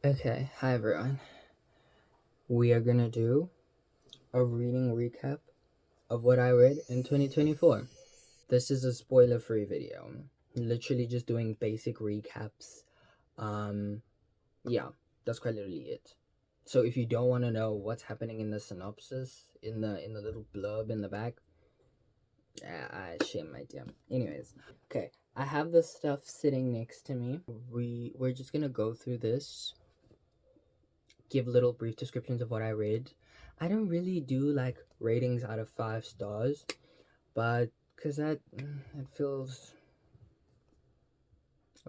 Okay, hi everyone. We are gonna do a reading recap of what I read in 2024. This is a spoiler free video. Literally just doing basic recaps. Um, yeah, that's quite literally it. So if you don't want to know what's happening in the synopsis, in the little blurb in the back, I shame my damn. Anyways, okay, I have the stuff sitting next to me. We're just gonna go through this, give little brief descriptions of what I read. I don't really do like ratings out of 5 stars, but because that feels.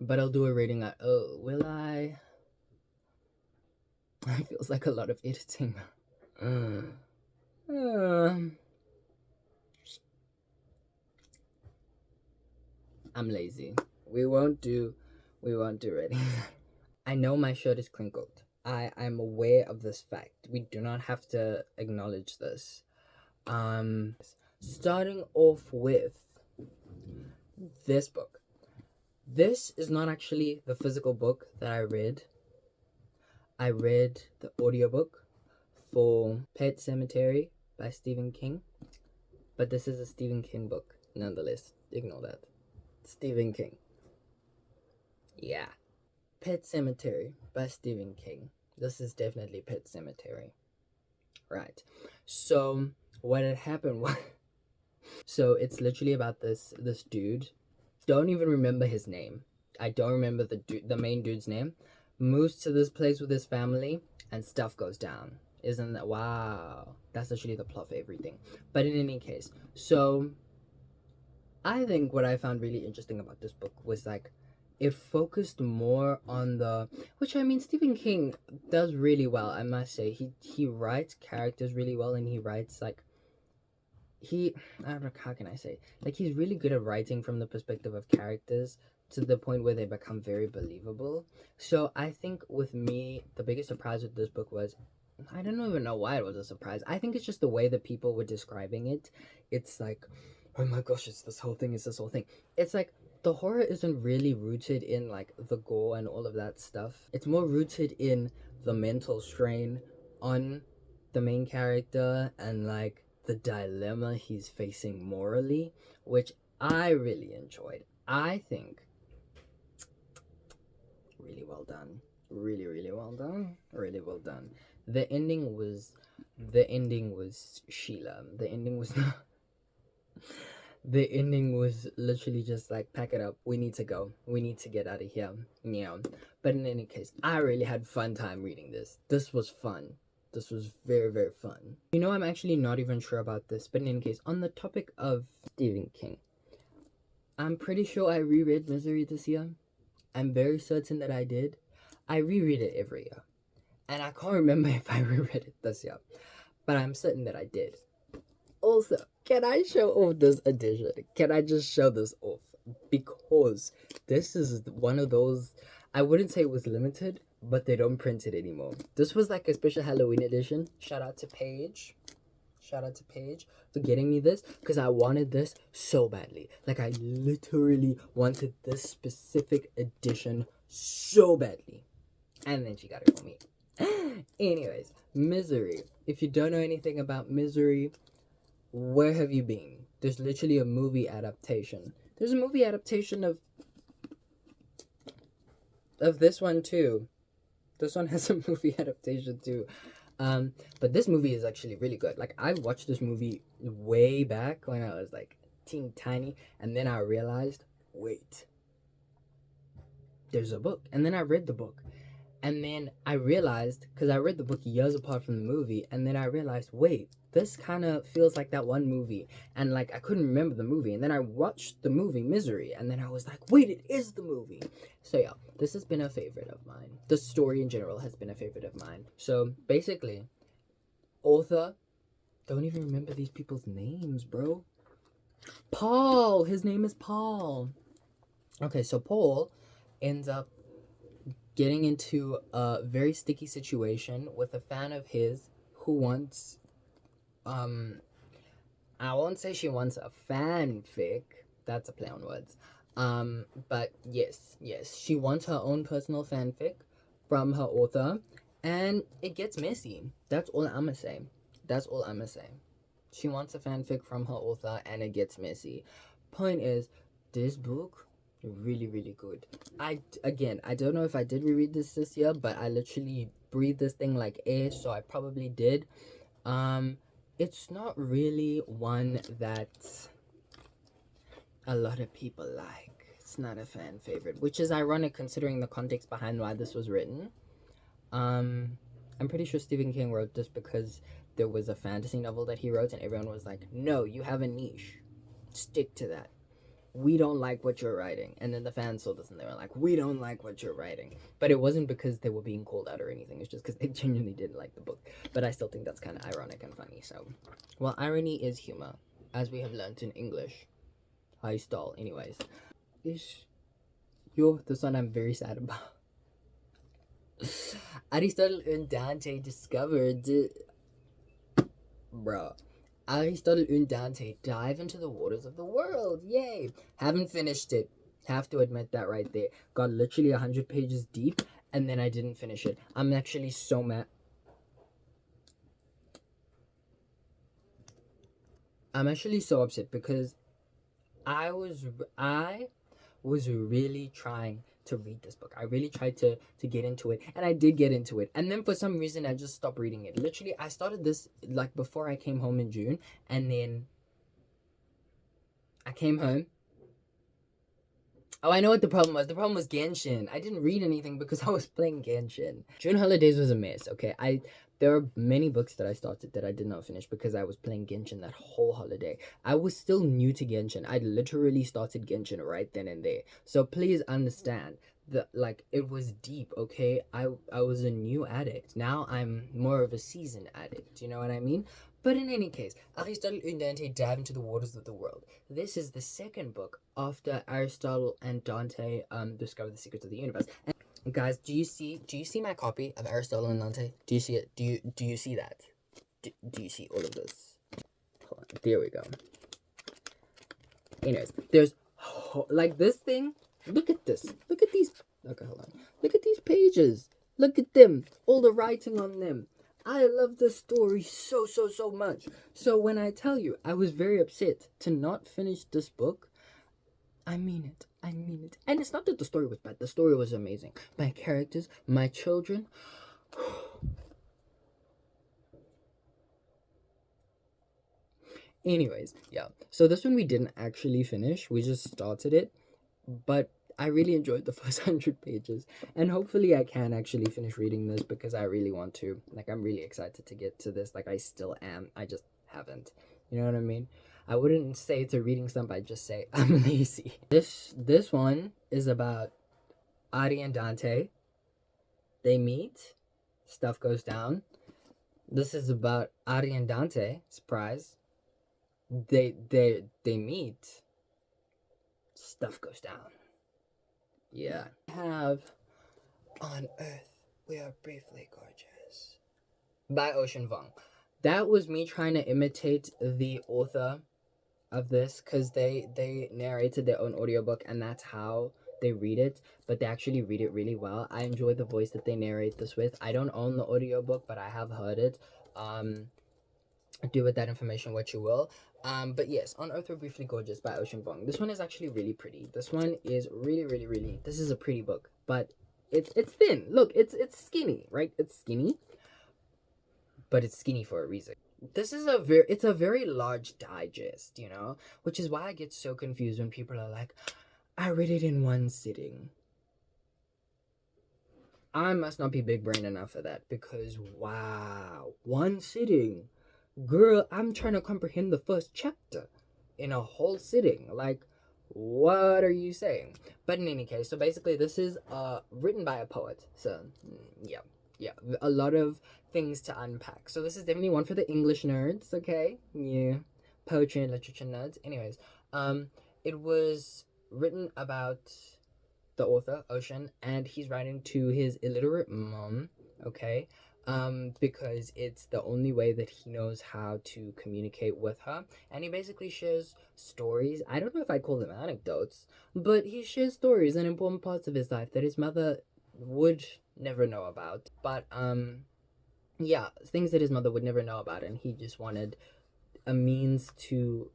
But I'll do a rating at. Oh, will I? It feels like a lot of editing. Um, I'm lazy. We won't do. We won't do ratings. I know my shirt is crinkled. I'm aware of this fact. We do not have to acknowledge this. Starting off with this book. This is not actually the physical book that I read. I read the audiobook for Pet Cemetery by Stephen King, but this is a Stephen King book nonetheless. Ignore that. Stephen King. Yeah. Pet Cemetery by Stephen King. This is definitely Pet Cemetery. Right. So what had happened was so it's literally about this dude. Don't even remember his name. I don't remember the main dude's name. Moves to this place with his family and stuff goes down. Isn't that wow? That's literally the plot for everything. But in any case, so I think what I found really interesting about this book was like it focused more on the which I mean Stephen King does really well, I must say. He writes characters really well and he writes like he I don't know how can I say like he's really good at writing from the perspective of characters to the point where they become very believable. So I think with me the biggest surprise with this book was I don't even know why it was a surprise. I think it's just the way that people were describing it. It's like, oh my gosh, it's this whole thing, it's this whole thing. It's like the horror isn't really rooted in like the gore and all of that stuff. It's more rooted in the mental strain on the main character and like the dilemma he's facing morally, which I really enjoyed. I think really well done. Really, really well done. Really well done. The ending was Sheila. The ending was not the ending was literally just like pack it up. We need to go. We need to get out of here. Yeah. But in any case, I really had fun time reading this. This was fun. This was very, very fun. You know, I'm actually not even sure about this, but in any case, on the topic of Stephen King, I'm pretty sure I reread Misery this year. I'm very certain that I did. I reread it every year. And I can't remember if I reread it this year. But I'm certain that I did. Also, can I show off this edition? Can I just show this off? Because this is one of those, I wouldn't say it was limited, but they don't print it anymore. This was like a special Halloween edition. Shout out to Paige. Shout out to Paige for getting me this because I wanted this so badly. Like, I literally wanted this specific edition so badly. And then she got it for me. Anyways, Misery. If you don't know anything about Misery, where have you been? There's literally a movie adaptation. There's a movie adaptation of this one too. This one has a movie adaptation too. But this movie is actually really good. Like I watched this movie way back when I was like teeny tiny, and then I realized, wait, there's a book. And then I read the book. And then I realized, because I read the book years apart from the movie, and then I realized, wait, this kind of feels like that one movie. And like, I couldn't remember the movie. And then I watched the movie Misery, and then I was like, wait, it is the movie. So yeah, this has been a favorite of mine. The story in general has been a favorite of mine. So basically, author, don't even remember these people's names, bro. Paul, his name is Paul. Okay, so Paul ends up getting into a very sticky situation with a fan of his who wants I won't say she wants a fanfic. That's a play on words. But yes, she wants her own personal fanfic from her author, and it gets messy. That's all I'm gonna say. That's all I'm gonna say. She wants a fanfic from her author, and it gets messy. Point is, this book really, really good. I don't know if I did reread this year, but I literally breathed this thing like air, so I probably did. It's not really one that a lot of people like. It's not a fan favorite, which is ironic considering the context behind why this was written. I'm pretty sure Stephen King wrote this because there was a fantasy novel that he wrote, and everyone was like, "No, you have a niche. Stick to that. We don't like what you're writing." And then the fans saw this and they were like, "We don't like what you're writing." But it wasn't because they were being called out or anything. It's just because they genuinely didn't like the book. But I still think that's kind of ironic and funny. So, well, irony is humor, as we have learned in English. I stall, anyways. This one I'm very sad about. Aristotle and Dante discovered. Bruh. Aristotle and Dante dive into the waters of the world. Yay! Haven't finished it. Have to admit that right there. Got literally 100 pages deep, and then I didn't finish it. I'm actually so mad. I'm actually so upset because I was really trying to read this book. I really tried to get into it, and I did get into it. And then for some reason I just stopped reading it. Literally, I started this like before I came home in June, and then I came home. Oh, I know what the problem was. The problem was Genshin. I didn't read anything because I was playing Genshin. June holidays was a mess, okay? There are many books that I started that I did not finish because I was playing Genshin that whole holiday. I was still new to Genshin. I literally started Genshin right then and there. So please understand that, like, it was deep, okay? I was a new addict. Now I'm more of a seasoned addict. You know what I mean? But in any case, Aristotle and Dante dive into the waters of the world. This is the second book after Aristotle and Dante discover the secrets of the universe. And guys, do you see my copy of Aristotle and Dante? Do you see it? Do you see that? Do you see all of this? Hold on. There we go. Anyways, there's like this thing. Look at this. Look at these. Okay, hold on. Look at these pages. Look at them. All the writing on them. I love the story so much. So when I tell you I was very upset to not finish this book, I mean it. I mean it. And it's not that the story was bad. The story was amazing. My characters, my children. Anyways, yeah. So this one we didn't actually finish. We just started it. But I really enjoyed the first 100 pages, and hopefully I can actually finish reading this because I really want to. Like, I'm really excited to get to this. Like, I still am. I just haven't. You know what I mean? I wouldn't say it's a reading slump. I'd just say I'm lazy. This one is about Ari and Dante. They meet. Stuff goes down. This is about Ari and Dante. Surprise. They meet. Stuff goes down. Yeah. Have On Earth We Are Briefly Gorgeous by Ocean Vuong. That was me trying to imitate the author of this because they narrated their own audiobook and that's how they read it, but they actually read it really well. I enjoy the voice that they narrate this with. I don't own the audiobook, but I have heard it. Do with that information what you will. But yes, On Earth We're Briefly Gorgeous by Ocean Vuong. This one is actually really pretty. This one is really. This is a pretty book, but it's thin. Look, it's skinny, right? It's skinny, but it's skinny for a reason. This is it's a very large digest, you know, which is why I get so confused when people are like, I read it in one sitting. I must not be big brain enough for that because wow, one sitting. Girl, I'm trying to comprehend the first chapter in a whole sitting. Like, what are you saying? But in any case, so basically this is written by a poet. So, yeah, a lot of things to unpack. So this is definitely one for the English nerds, okay? Yeah, poetry and literature nerds. Anyways, it was written about the author, Ocean, and he's writing to his illiterate mom, okay? Because it's the only way that he knows how to communicate with her. And he basically shares stories. I don't know if I'd call them anecdotes, but he shares stories and important parts of his life that his mother would never know about. But yeah, things that his mother would never know about, and he just wanted a means to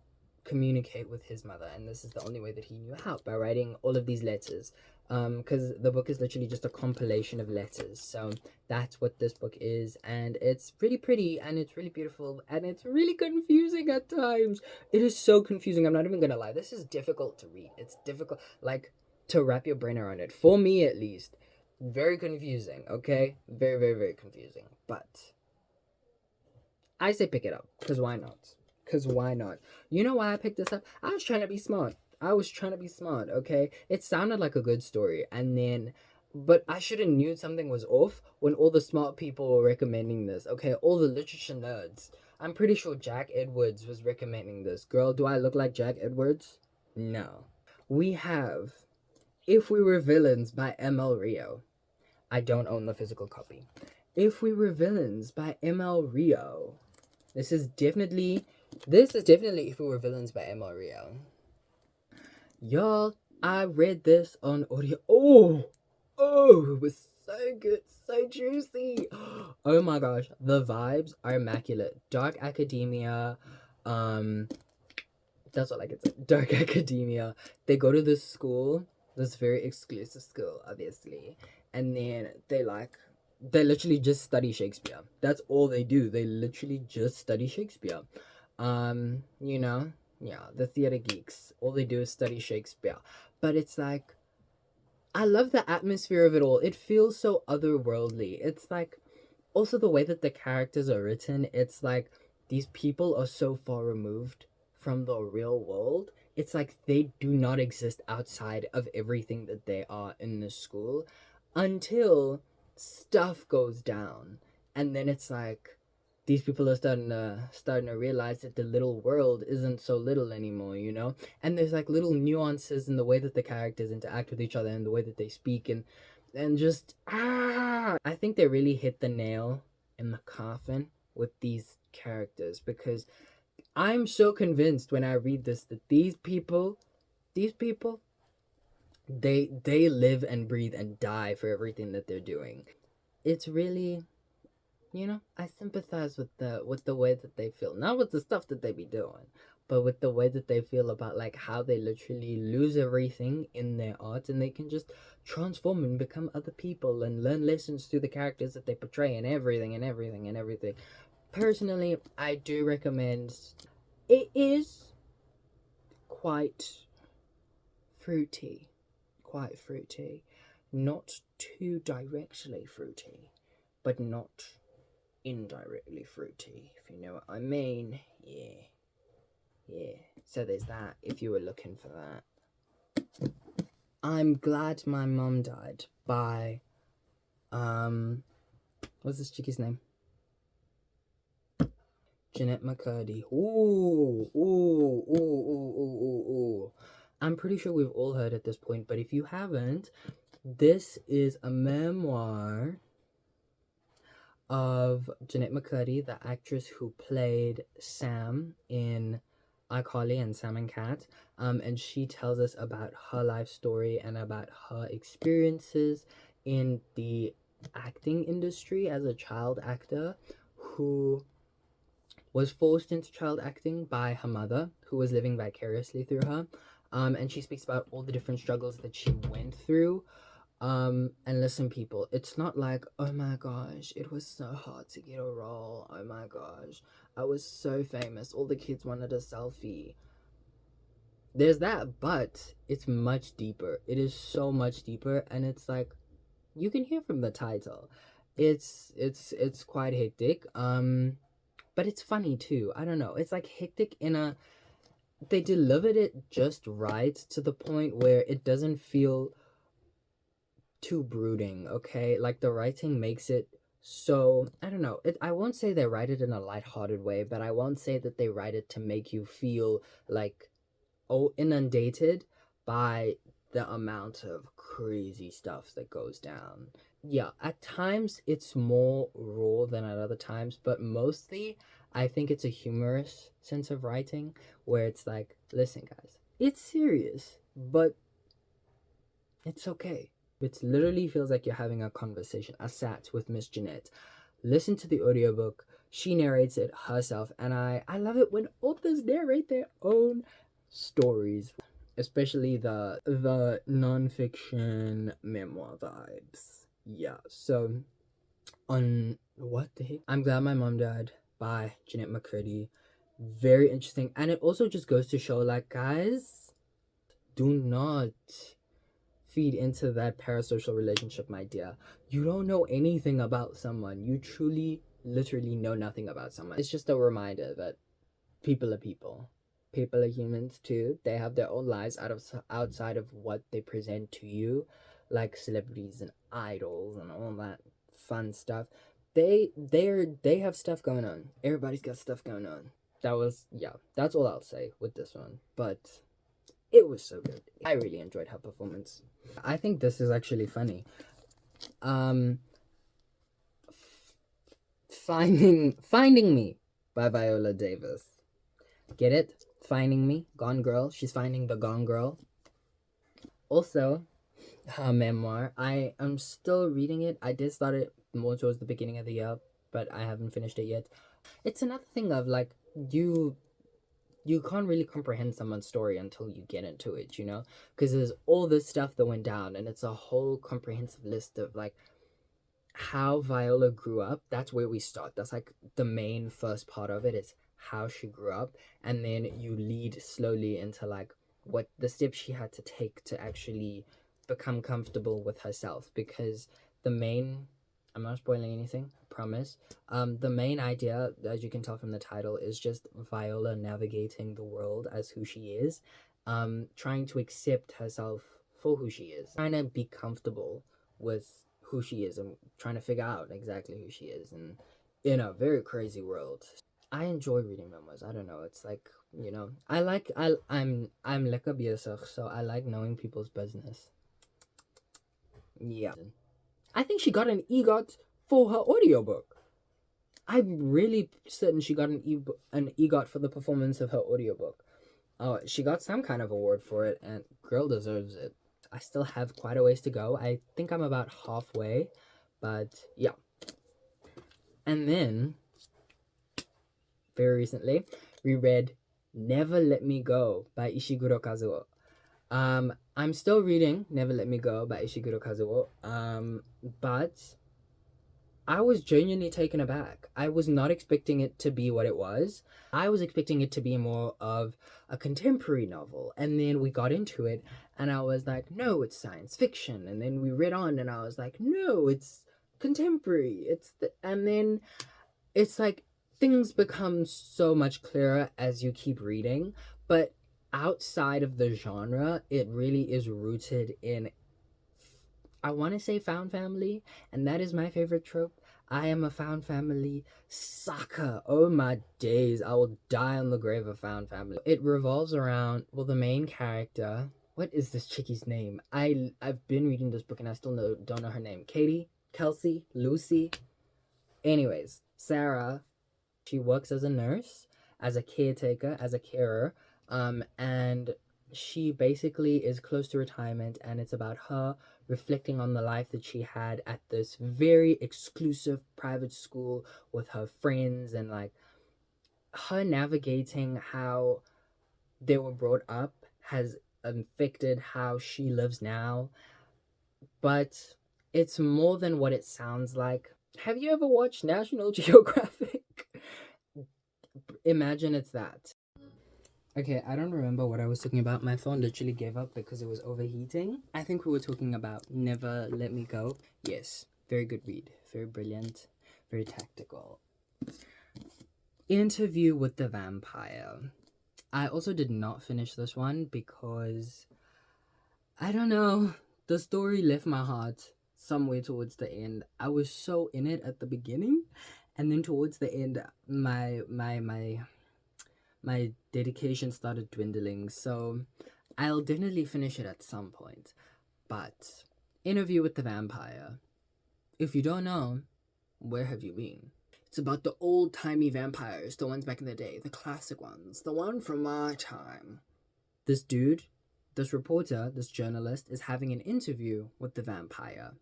communicate with his mother, and this is the only way that he knew how, by writing all of these letters. Because the book is literally just a compilation of letters, so that's what this book is, and it's really pretty, and it's really beautiful, and it's really confusing at times. It is so confusing, I'm not even gonna lie. This is difficult to read. It's difficult, like, to wrap your brain around it, for me at least. Very confusing, okay? Very, very, very confusing, but I say pick it up, because why not? Because why not? You know why I picked this up? I was trying to be smart. I was trying to be smart, okay? It sounded like a good story, and then, but I should have knew something was off when all the smart people were recommending this, okay? All the literature nerds. I'm pretty sure Jack Edwards was recommending this. Girl, do I look like Jack Edwards? No. We have If We Were Villains by M.L. Rio. I don't own the physical copy. If We Were Villains by M.L. Rio. This is definitely If We Were Villains by M.L. Rio. Y'all, I read this on audio. It was so good, so juicy. Oh my gosh, the vibes are immaculate. Dark academia, that's all I can say. Dark academia. They go to this school, this very exclusive school, obviously, and then they literally just study Shakespeare. That's all they do. They literally just study Shakespeare. You know, yeah, the theater geeks. All they do is study Shakespeare. But it's like, I love the atmosphere of it all. It feels so otherworldly. It's like, also the way that the characters are written, it's like these people are so far removed from the real world. It's like they do not exist outside of everything that they are in the school until stuff goes down. And then it's like these people are starting to realize that the little world isn't so little anymore, you know? And there's like little nuances in the way that the characters interact with each other and the way that they speak, and just I think they really hit the nail in the coffin with these characters, because I'm so convinced when I read this that these people they live and breathe and die for everything that they're doing. It's really, I sympathize with the way that they feel, not with the stuff that they be doing, but with the way that they feel about like how they literally lose everything in their art, and they can just transform and become other people and learn lessons through the characters that they portray, and everything and everything and everything. Personally, I do recommend. It is quite fruity, quite fruity, not too directly fruity, but not indirectly fruity, if you know what I mean. Yeah. So there's that, if you were looking for that. I'm Glad My Mom Died by, what's this chickie's name? Jeanette McCurdy. Ooh. I'm pretty sure we've all heard at this point, but if you haven't, this is a memoir of Jeanette McCurdy, the actress who played Sam in iCarly and Sam and Cat. And she tells us about her life story and about her experiences in the acting industry as a child actor who was forced into child acting by her mother, who was living vicariously through her. And she speaks about all the different struggles that she went through. And listen, people, it's not like, oh my gosh, it was so hard to get a role. Oh my gosh, I was so famous. All the kids wanted a selfie. There's that, but it's much deeper. It is so much deeper, and it's like, you can hear from the title. It's quite hectic. But it's funny too. I don't know. It's like hectic in a, they delivered it just right to the point where it doesn't feel too brooding, okay? Like the writing makes it so, I don't know. I won't say they write it in a lighthearted way, but I won't say that they write it to make you feel like, oh, inundated by the amount of crazy stuff that goes down. Yeah, at times it's more raw than at other times, but mostly I think it's a humorous sense of writing where it's like, listen, guys, it's serious, but it's okay. It literally feels like you're having a conversation. I sat with Miss Jeanette, listened to the audiobook. She narrates it herself, and I love it when authors narrate their own stories, especially the non-fiction memoir vibes. Yeah. So on what the heck? I'm Glad My Mom Died by Jeanette McCurdy. Very interesting, and it also just goes to show, like, guys, do not feed into that parasocial relationship, my dear. You don't know anything about someone. You truly, literally know nothing about someone. It's just a reminder that people are people. People are humans too. They have their own lives outside of what they present to you, like celebrities and idols and all that fun stuff. They have stuff going on. Everybody's got stuff going on. That's all I'll say with this one. But it was so good. I really enjoyed her performance. I think this is actually funny. Finding Me by Viola Davis. Get it? Finding Me, Gone Girl. She's finding the Gone Girl. Also, her memoir. I am still reading it. I did start it more towards the beginning of the year, but I haven't finished it yet. It's another thing of, like, you can't really comprehend someone's story until you get into it, you know? Because there's all this stuff that went down, and it's a whole comprehensive list of, like, how Viola grew up. That's where we start. That's, like, the main first part of it is how she grew up, and then you lead slowly into, like, what the steps she had to take to actually become comfortable with herself. Because the main, I'm not spoiling anything, I promise. The main idea, as you can tell from the title, is just Viola navigating the world as who she is, trying to accept herself for who she is, trying to be comfortable with who she is, and trying to figure out exactly who she is, and in a very crazy world. I enjoy reading memoirs. I don't know. It's like, you know, I'm lekker bezig, so I like knowing people's business. Yeah. I think she got an EGOT for her audiobook. I'm really certain she got an EGOT for the performance of her audiobook. Oh, she got some kind of award for it, and girl deserves it. I still have quite a ways to go. I think I'm about halfway, but yeah. And then, very recently, we read Never Let Me Go by Ishiguro Kazuo. I'm still reading Never Let Me Go by Ishiguro Kazuo, but I was genuinely taken aback. I was not expecting it to be what it was. I was expecting it to be more of a contemporary novel. And then we got into it, and I was like, no, it's science fiction. And then we read on, and I was like, no, it's contemporary. And then it's like things become so much clearer as you keep reading. But outside of the genre, it really is rooted in, I want to say, found family, and that is my favorite trope. I am a found family sucker. Oh my days, I will die on the grave of found family. It revolves around, well, the main character. What is this chickie's name? I've been reading this book and I still don't know her name. Katie, Kelsey, Lucy. Anyways, Sarah. She works as a nurse, as a caretaker, as a carer, and she basically is close to retirement, and it's about her reflecting on the life that she had at this very exclusive private school with her friends, and, like, her navigating how they were brought up has affected how she lives now. But it's more than what it sounds like. Have you ever watched National Geographic? Imagine it's that. Okay, I don't remember what I was talking about. My phone literally gave up because it was overheating. I think we were talking about Never Let Me Go. Yes, very good read. Very brilliant. Very tactical. Interview with the Vampire. I also did not finish this one because, I don't know, the story left my heart somewhere towards the end. I was so in it at the beginning, and then towards the end, my dedication started dwindling, so I'll definitely finish it at some point. But Interview with the Vampire, if you don't know, where have you been? It's about the old-timey vampires, the ones back in the day, the classic ones, the one from my time. This dude, this reporter, this journalist, is having an interview with the vampire,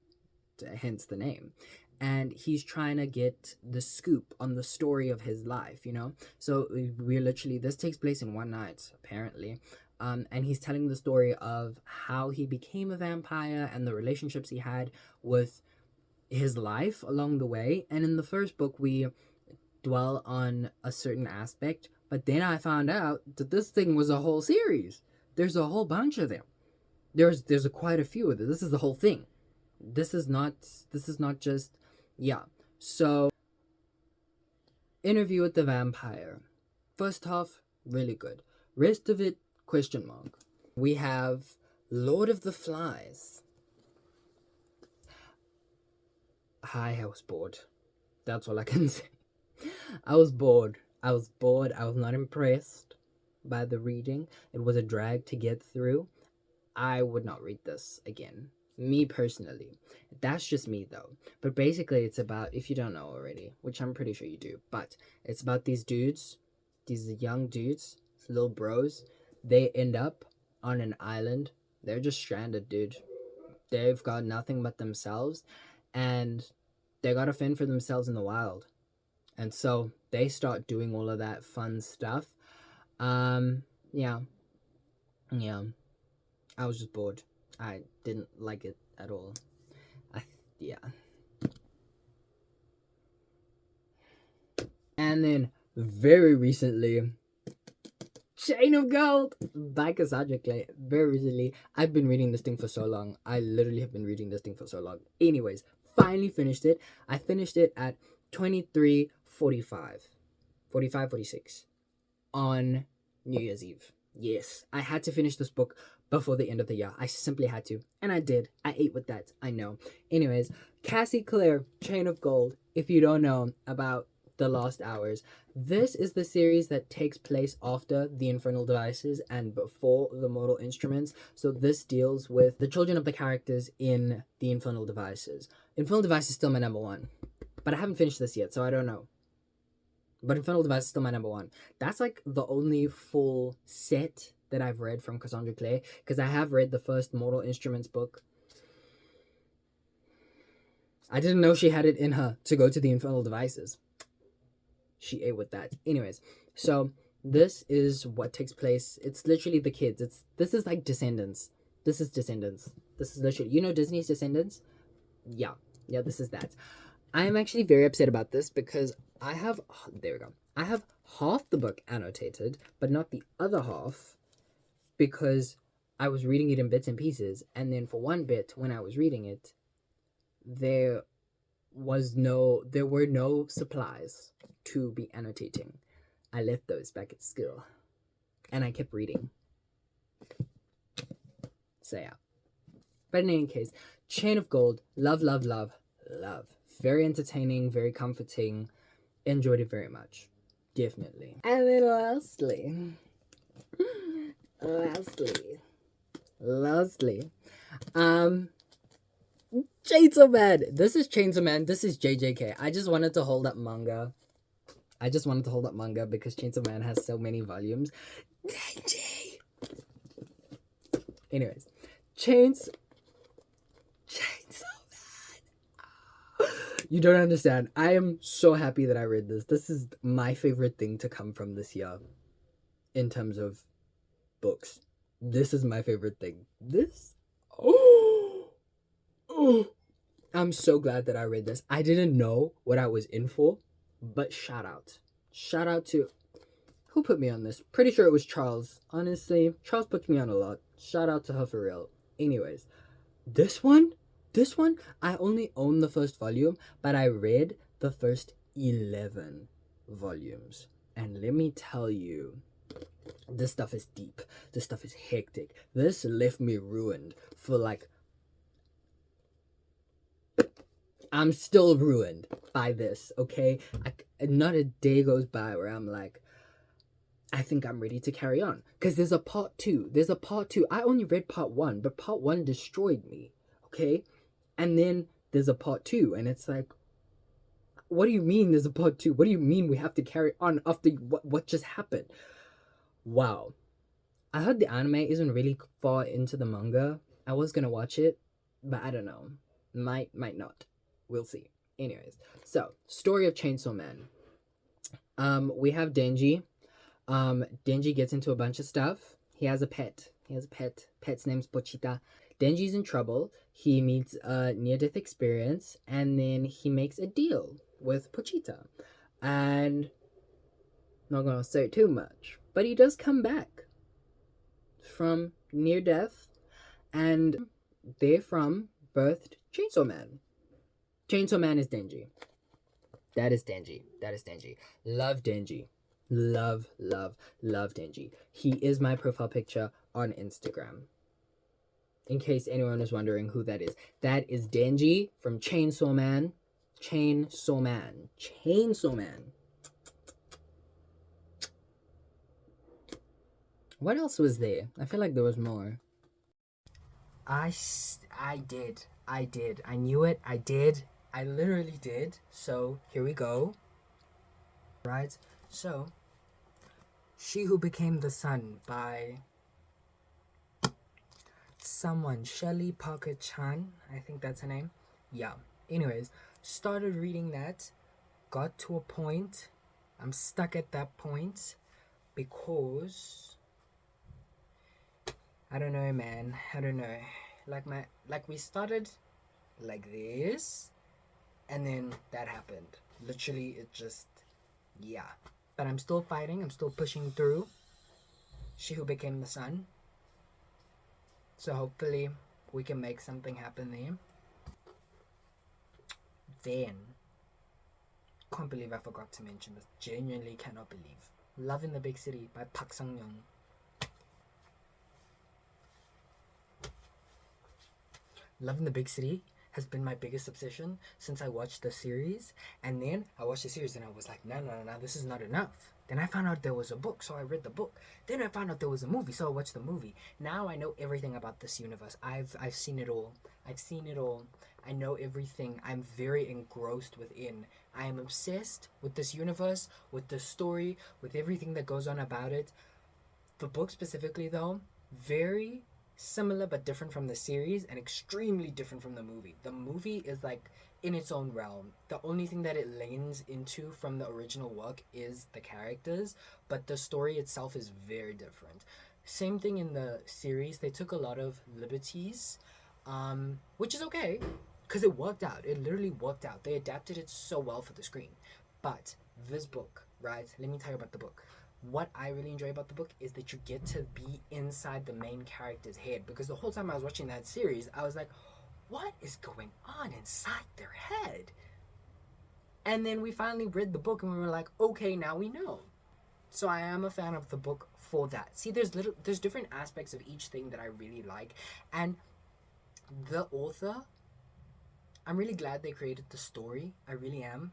hence the name. And he's trying to get the scoop on the story of his life, you know? So we're literally, this takes place in one night, apparently. And he's telling the story of how he became a vampire and the relationships he had with his life along the way. And in the first book, we dwell on a certain aspect, but then I found out that this thing was a whole series. There's a whole bunch of them. There's quite a few of them. This is the whole thing. This is not just, yeah. So, Interview with the Vampire. First half, really good. Rest of it, question mark. We have Lord of the Flies. I was bored. That's all I can say. I was bored. I was not impressed by the reading. It was a drag to get through. I would not read this again. Me personally. That's just me though. But basically it's about, if you don't know already, which I'm pretty sure you do, but it's about these dudes, these young dudes, little bros. They end up on an island. They're just stranded, dude. They've got nothing but themselves, and they gotta fend for themselves in the wild. And so they start doing all of that fun stuff. Yeah. I was just bored. I didn't like it at all. Yeah. And then, very recently, Chain of Gold by Cassandra Clare. Very recently. I've been reading this thing for so long. I literally have been reading this thing for so long. Anyways, finally finished it. I finished it at 46 on New Year's Eve. Yes, I had to finish this book before the end of the year. I simply had to, and I did. I ate with that, I know. Anyways, Cassie Clare, Chain of Gold. If you don't know about The Lost Hours, this is the series that takes place after The Infernal Devices and before The Mortal Instruments. So this deals with the children of the characters in The Infernal Devices. Infernal Devices is still my number one, but I haven't finished this yet, so I don't know. But Infernal Device is still my number one. That's like the only full set that I've read from Cassandra Clare, because I have read the first Mortal Instruments book. I didn't know she had it in her to go to the Infernal Devices. She ate with that. Anyways, so this is what takes place. It's literally the kids. This is like Descendants. This is Descendants. This is literally, you know Disney's Descendants? Yeah, this is that. I'm actually very upset about this because I have half the book annotated, but not the other half, because I was reading it in bits and pieces, and then for one bit, when I was reading it, there were no supplies to be annotating. I left those back at school, and I kept reading. So yeah. But in any case, Chain of Gold, love. Very entertaining, very comforting. Enjoyed it very much. Definitely. And then lastly. Chainsaw Man. This is Chainsaw Man. This is JJK. I just wanted to hold up manga because Chainsaw Man has so many volumes. Anyways. Chainsaw Man. You don't understand. I am so happy that I read this. This is my favorite thing to come from this year in terms of books. This is my favorite thing. I'm so glad that I read this. I didn't know what I was in for, but shout out to who put me on this. Pretty sure it was Charles. Honestly, Charles puts me on a lot. Shout out to her for real. Anyways, this one, I only own the first volume, but I read the first 11 volumes. And let me tell you, this stuff is deep. This stuff is hectic. This left me ruined for like... I'm still ruined by this, okay? Not a day goes by where I'm like, I think I'm ready to carry on. Because there's a part 2. I only read part 1, but part 1 destroyed me, okay? And then there's a part 2, and it's like, what do you mean there's a part 2? What do you mean we have to carry on after what just happened? Wow. I heard the anime isn't really far into the manga. I was gonna watch it, but I don't know. Might not. We'll see. Anyways, so story of Chainsaw Man. We have Denji. Denji gets into a bunch of stuff. He has a pet. Pet's name's Pochita. Denji's in trouble. He meets a near-death experience, and then he makes a deal with Pochita. And not gonna say too much, but he does come back from near death, and therefrom birthed Chainsaw Man. Chainsaw Man is Denji. That is Denji. Love Denji. Love Denji. He is my profile picture on Instagram. In case anyone is wondering who that is Denji from Chainsaw Man. Chainsaw Man. What else was there? I feel like there was more. I did. I knew it. I did. I literally did. So here we go. Right? So, She Who Became the Sun by someone, Shelley Parker Chan. I think that's her name. Yeah. Anyways, started reading that. Got to a point. I'm stuck at that point because I don't know, man. I don't know. Like we started like this, and then that happened. Literally, it just, yeah. But I'm still fighting. I'm still pushing through. She Who Became the Sun. So hopefully we can make something happen there. Then, can't believe I forgot to mention this. Genuinely cannot believe. Love in the Big City by Park Sang-young. Love in the Big City has been my biggest obsession since I watched the series. And then I watched the series and I was like, no, this is not enough. Then I found out there was a book, so I read the book. Then I found out there was a movie, so I watched the movie. Now I know everything about this universe. I've seen it all. I know everything. I'm very engrossed within. I am obsessed with this universe, with the story, with everything that goes on about it. The book specifically, though, very similar but different from the series and extremely different from the movie. The movie is like in its own realm. The only thing that it leans into from the original work is the characters, but the story itself is very different. Same thing in the series. They took a lot of liberties, which is okay because it worked out. It literally worked out. They adapted it so well for the screen. But this book, right? Let me tell you about the book. What I really enjoy about the book is that you get to be inside the main character's head, because the whole time I was watching that series, I was like, what is going on inside their head? And then we finally read the book and we were like, okay, now we know. So I am a fan of the book for that. See, there's different aspects of each thing that I really like, and the author, I'm really glad they created the story. I really am.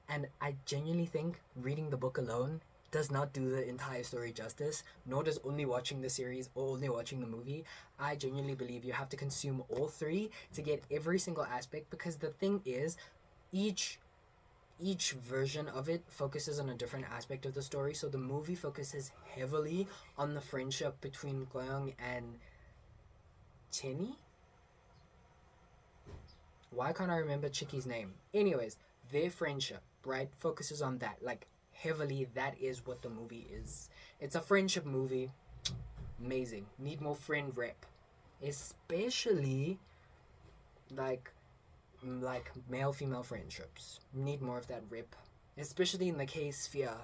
And I genuinely think reading the book alone does not do the entire story justice, nor does only watching the series or only watching the movie. I genuinely believe you have to consume all three to get every single aspect, because the thing is, each version of it focuses on a different aspect of the story. So the movie focuses heavily on the friendship between Goyoung and Chenny. Why can't I remember Chicky's name? Anyways, their friendship, right, focuses on that, like, heavily. That is what the movie is. It's a friendship movie. Amazing. Need more friend rep, especially like male female friendships. Need more of that rep, especially in the K-sphere.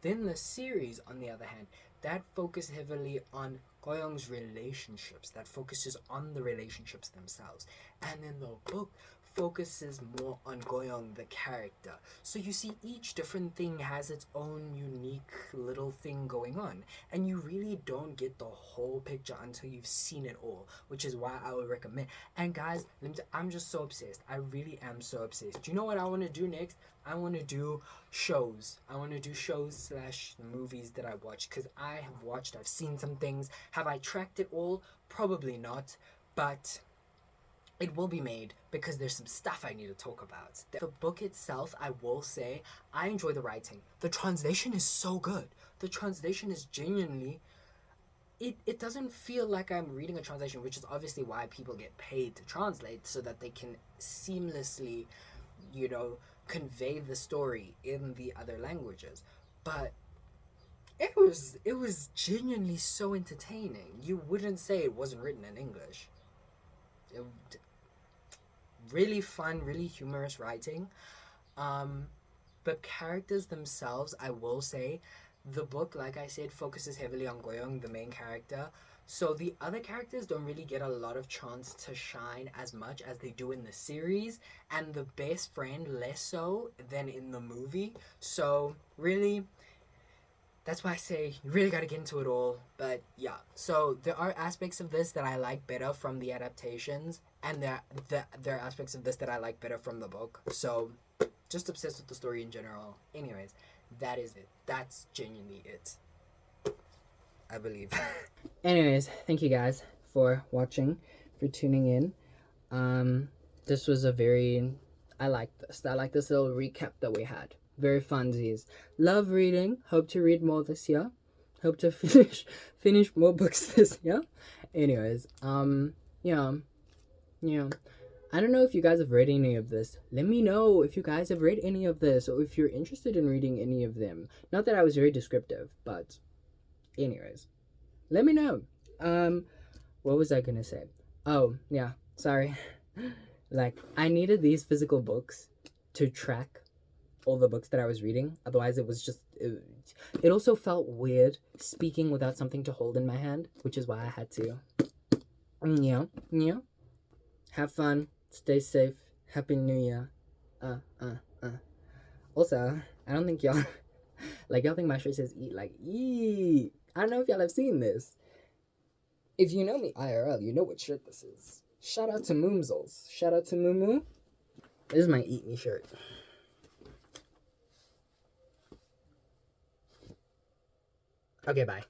Then the series, on the other hand, that focus heavily on Goyoung's relationships, that focuses on the relationships themselves. And then the book focuses more on Goyoung, the character. So you see, each different thing has its own unique little thing going on, and you really don't get the whole picture until you've seen it all, which is why I would recommend. And guys, I'm just so obsessed. I really am so obsessed. Do you know what I want to do next? I want to do shows. I want to do shows / movies that I watch, because I've seen some things. Have I tracked it all? Probably not, but it will be made, because there's some stuff I need to talk about. The book itself, I will say, I enjoy the writing. The translation is so good. The translation is genuinely it doesn't feel like I'm reading a translation, which is obviously why people get paid to translate, so that they can seamlessly, you know, convey the story in the other languages. But it was genuinely so entertaining. You wouldn't say it wasn't written in English. It, really fun, really humorous writing. Um, the characters themselves, I will say, the book, like I said, focuses heavily on Goyong, the main character. So the other characters don't really get a lot of chance to shine as much as they do in the series, and the best friend less so than in the movie. So really, that's why I say you really got to get into it all. But yeah, so there are aspects of this that I like better from the adaptations, and there are aspects of this that I like better from the book. So just obsessed with the story in general. Anyways, that is it. That's genuinely it, I believe. Anyways, thank you guys for watching, for tuning in. This was a very, I like this. I like this little recap that we had. Very funsies. Love reading. Hope to read more this year. Hope to finish more books this year. Anyways, yeah. I don't know if you guys have read any of this. Let me know if you guys have read any of this, or if you're interested in reading any of them. Not that I was very descriptive, but anyways, let me know. What was I gonna say? Oh, yeah, sorry. Like, I needed these physical books to track all the books that I was reading. Otherwise, it was just. It also felt weird speaking without something to hold in my hand, which is why I had to. Yeah. Have fun. Stay safe. Happy New Year. Also, I don't think y'all. Like, y'all think my shirt says eat. Like, eat. I don't know if y'all have seen this. If you know me IRL, you know what shirt this is. Shout out to Moomzels. Shout out to Moo. This is my Eat Me shirt. Okay, bye.